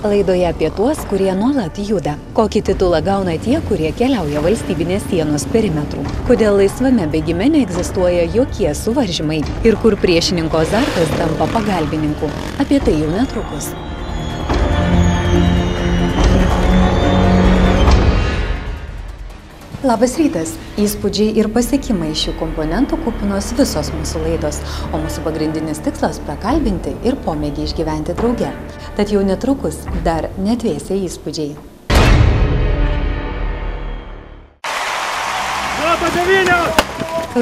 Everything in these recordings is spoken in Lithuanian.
Laidoje apie tuos, kurie nuolat juda. Kokį titulą gauna tie, kurie keliauja valstybinės sienos perimetru. Kodėl laisvame bėgime neegzistuoja jokie suvaržymai ir kur priešininko azartas tampa pagalbininku. Apie tai jau netrukus. Labas rytas. Įspūdžiai ir pasiekimai šių komponentų kupinos visos mūsų laidos, o mūsų pagrindinis tikslas – prakalbinti ir pomėgį išgyventi drauge. Tad jau netrukus dar neatvėsė įspūdžiai.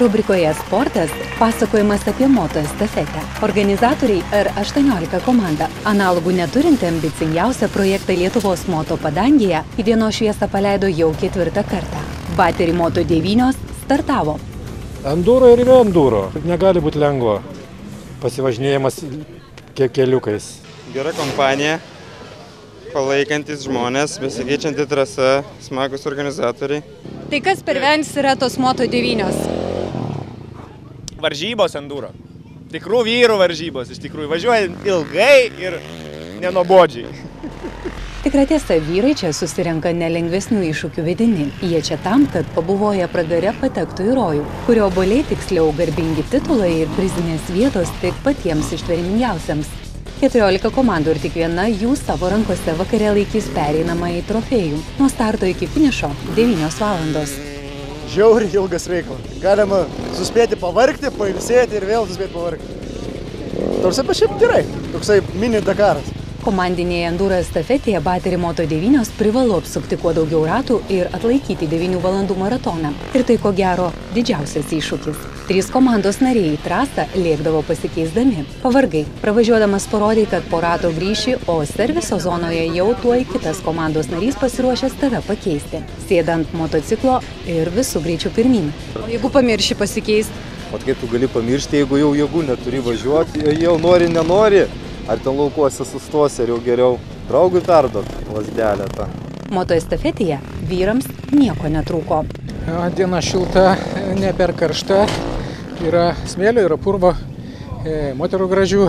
Rubrikoje Sportas pasakojimas apie moto estafetę. Organizatoriai R18 komanda, analogų neturinti ambicingiausią projektą Lietuvos moto padangėje, į dienos šviesą paleido jau 4. kartą. Bateri Moto 9 startavo. Enduro ir yra enduro. Negali būti lengva pasivažinėjimas keliukais. Gera kompanija, palaikantis žmonės, besikeičianti trasa, smagus organizatoriai. Tai kas per vienas yra tos Moto 9? Varžybos enduro. Tikrų vyrų varžybos, iš tikrųjų. Važiuojant ilgai ir nenobodžiai. Tikra tiesa, vyrai čia susirenka nelengvesnių iššūkių vedini. Jie čia tam, kad pabuvoję pragare patektų į rojų, kurio obuoliai, tiksliau garbingi titulai ir prizinės vietos tik patiems ištvermingiausiams. 14 komandų ir tik viena jų savo rankose vakare laikys pereinamąjį trofėjų. Nuo starto iki finišo 9 valandos. Žiauriai ilgas reikalas. Galima suspėti pavargti, pailsėti ir vėl suspėti pavargti. Tarsi šiaip gerai, toksai mini Dakaras. Komandinėje enduro estafetėje Bateri Moto 9 privalo apsukti kuo daugiau ratų ir atlaikyti 9 valandų maratoną. Ir tai ko gero didžiausias iššūkis. 3 komandos nariai į trasą lėkdavo pasikeisdami. Pavargai. Pravažiuodamas parodai, kad po rato grįši, o serviso zonoje jau tuoj kitas komandos narys pasiruošęs tave pakeisti. Sėdant motociklo ir visų greičių pirmyn. O jeigu pamirši pasikeisti? O kaip tu gali pamiršti, jeigu jau jėgų neturi važiuoti, jau nori, nenori? Ar ten laukuose sustosi, ar jau geriau draugui perduot lazdelę tą. Moto estafetėje vyrams nieko netrūko. Diena šilta, ne per karšta, yra smėlio, yra purvo, moterų gražių,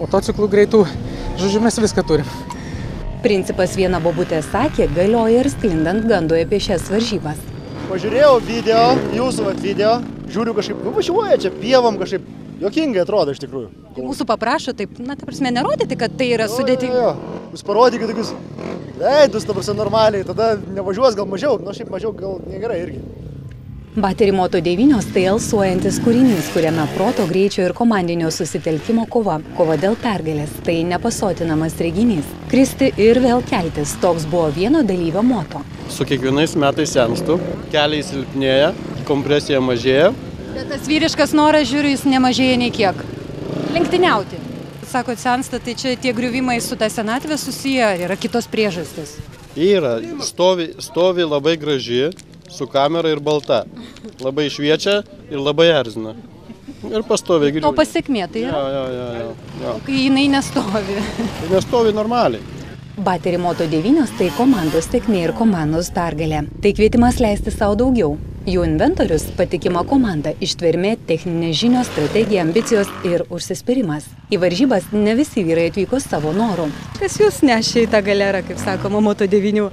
motociklų greitų, žodžiu, mes viską turim. Principas viena bobutė sakė, galioja ir sklindant gandui apie šias varžybas. Pažiūrėjau video, jūsų video, žiūriu kažkaip, važiuoja čia pievom kažkaip. Jokingai atrodo iš tikrųjų. Tai mūsų paprašo taip, na, ta prasme, nerodyti, kad tai yra sudėtinga. Jūs parodykite tokius veidus, ta prasme, normaliai, tada nevažiuos gal mažiau, nu šiaip mažiau gal negerai irgi. Bateri Moto 9 tai alsuojantis kūrinys, kuriame proto, greičio ir komandinio susitelkimo kova. Kova dėl pergalės, tai nepasotinamas reginys. Kristi ir vėl keltis, toks buvo vieno dalyvio moto. Su kiekvienais metais senstu, keliai silpnėja, kompresija mažėja. Bet tas vyriškas noras, žiūriu, jis nemažėja nei kiek. Lenktyniauti. Sakot, sensta, tai čia tie griuvimai su ta senatvė susiję, yra kitos priežastys. Yra, stovi labai graži, su kamera ir balta. Labai šviečia ir labai erzina. Ir pastoviai griūna. O pasiekmė tai yra? Jo. Kai jinai nestovi. Tai nestovi normaliai. Bateri Moto 9 tai komandos sėkmė ir komandos pergalė. Tai kvietimas leisti savo daugiau. Jų inventorius – patikima komanda, ištvermė, techninės žinios, strategija, ambicijos ir užsispyrimas. Į varžybas ne visi vyrai atvyko savo noru. Kas jūs nešė į tą galerą, kaip sakoma, Moto 9?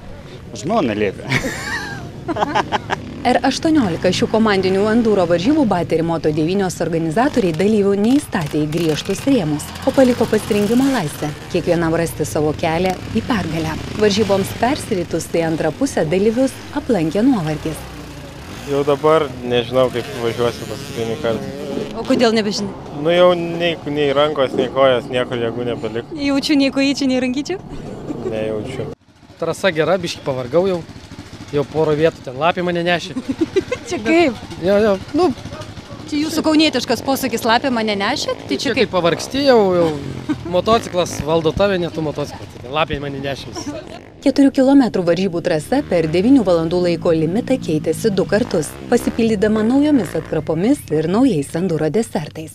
Žmona lieka. R18 šių komandinių enduro varžybų Bateri Moto 9 organizatoriai dalyvių neįstatė į griežtus rėmus, o paliko pasirinkimo laisvę, kiekvienam rasti savo kelią į pergalę. Varžyboms persiritus į antrą pusę dalyvius aplankė nuovargis. Jau dabar nežinau, kaip važiuosiu paskutinį kartą. O kodėl nebežinai? Nu jau nei rankos, nei kojas, nieko jėgų nebeliko. Jaučiu nei kojyčių, nei rankyčių? Nejaučiu. Trasa gera, biškį pavargau jau porą vietų, ten lapė mane nešė. Čia kaip? Jo, nu. Čia jūsų kaunietiškas posakis lapė mane nešė? Tai čia kaip pavargsti jau motociklas valdo tave, ne tu motociklas. Lapė mane nešė. 4 kilometrų varžybų trasa per 9 valandų laiko limitą keitėsi 2 kartus, pasipildydama naujomis atkrapomis ir naujais enduro desertais.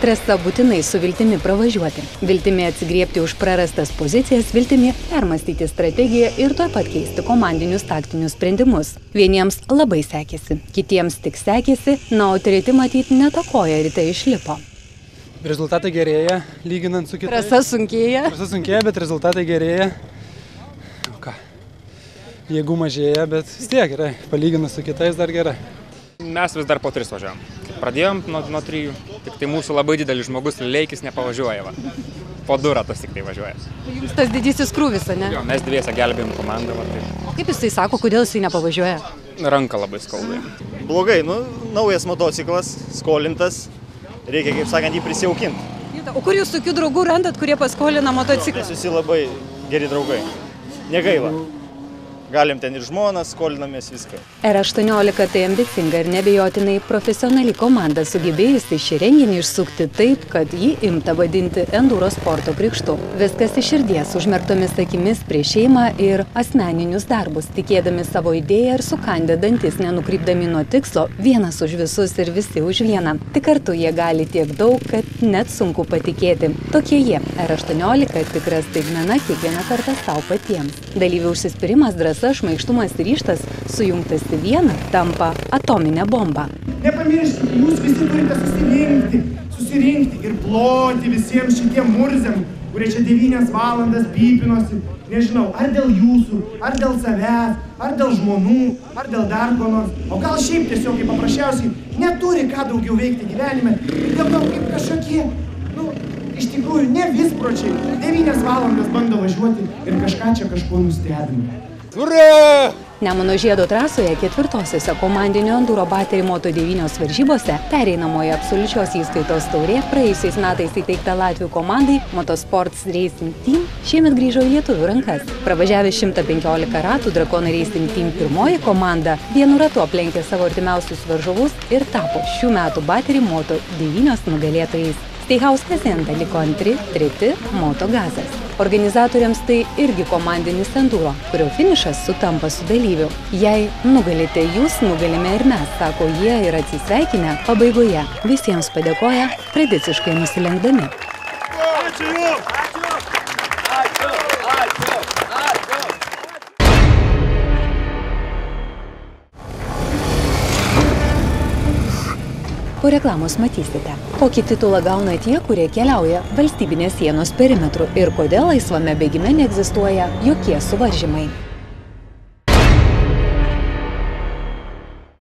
Trasa būtinai su viltimi pravažiuoti, viltimi atsigriebti už prarastas pozicijas, viltimi permastyti strategiją ir tuoj pat keisti komandinius taktinius sprendimus. Vieniems labai sekėsi, kitiems tik sekėsi, na, o treti matyt netakoja ryte išlipo. Rezultatai gerėja, lyginant su kitais. Trasa sunkėja. Trasa sunkėja, bet rezultatai gerėja. O ką? Jėgų mažėja, bet vis tiek gerai. Palyginus su kitais dar gerai. Mes vis dar po 3 važiavom. Pradėjom nuo 3, tik tai mūsų labai didelis žmogus Leikis nepavažiuoja. Va. Po 2 ratus tik tai važiuoja. Jums tas didysis krūvis, ne? Jo, mes dviese gelbėjom komandą. Va, tai. O kaip jis tai sako, kodėl jisai nepavažiuoja? Ranka labai skaudai. Blogai, naujas motociklas, skolintas, reikia, kaip sakant, jį prisijaukinti. O kur jūs tokių draugų randat, kurie paskolina motociklą? Mes visi labai geri draugai. Negaila. Galim ten ir žmonas, skolinamės viską. R18 tai ambicinga ir nebejotinai profesionali komanda sugebėjusi šį renginį išsukti taip, kad jį imta vadinti enduro sporto krikštu. Viskas iš širdies, užmerktomis akimis prieš šeimą ir asmeninius darbus, tikėdami savo idėją ir sukandę dantis, nenukrypdami nuo tikslo, vienas už visus ir visi už vieną. Tik kartu jie gali tiek daug, kad net sunku patikėti. Tokie jie, R18 tikra staigmena kiekvieną kartą savo patiems. Dalyvių užsispyrimas, drąsa, šmaikštumas ir ryžtas sujungtas į vieną tampa atominę bombą. Nepamirškite, jūs visi turite susirinkti ir ploti visiems šitiem murzėm, kurie čia 9 valandas pypinosi. Nežinau, ar dėl jūsų, ar dėl savęs, ar dėl žmonų, ar dėl dar ko nors. O gal šiaip tiesiog kaip paprasčiausiai neturi ką daugiau veikti gyvenime. Ir dabar kaip kažkokie, iš tikrųjų, ne vispročiai. 9 valandas bando važiuoti ir kažką čia kažko nustebinti. Ura! Nemuno žiedo trasoje 4-osiose komandinio enduro baterį Moto9 varžybose pereinamoje absoliučios įskaitos taurė praėjusiais metais įteikta Latvių komandai Motosports Racing Team šiemet grįžo į lietuvių rankas. Pravažiavę 115 ratų Drakono Racing Team pirmoji komanda vienu ratu aplenkė savo artimiausius varžovus ir tapo šių metų baterį Moto9 nugalėtojais. Steihaus Kazenda liko 2, 3 Moto Gazas. Organizatoriams tai irgi komandinis enduro, kurio finišas sutampa su dalyviu. Jei nugalite jūs, nugalime ir mes, sako jie ir atsisveikinę pabaigoje. Visiems padėkoja, tradiciškai nusilenkdami. Ačiū jums! Po reklamos matysite, kokį titulą gauna tie, kurie keliauja valstybinės sienos perimetru ir kodėl laisvame bėgime neegzistuoja jokie suvaržymai.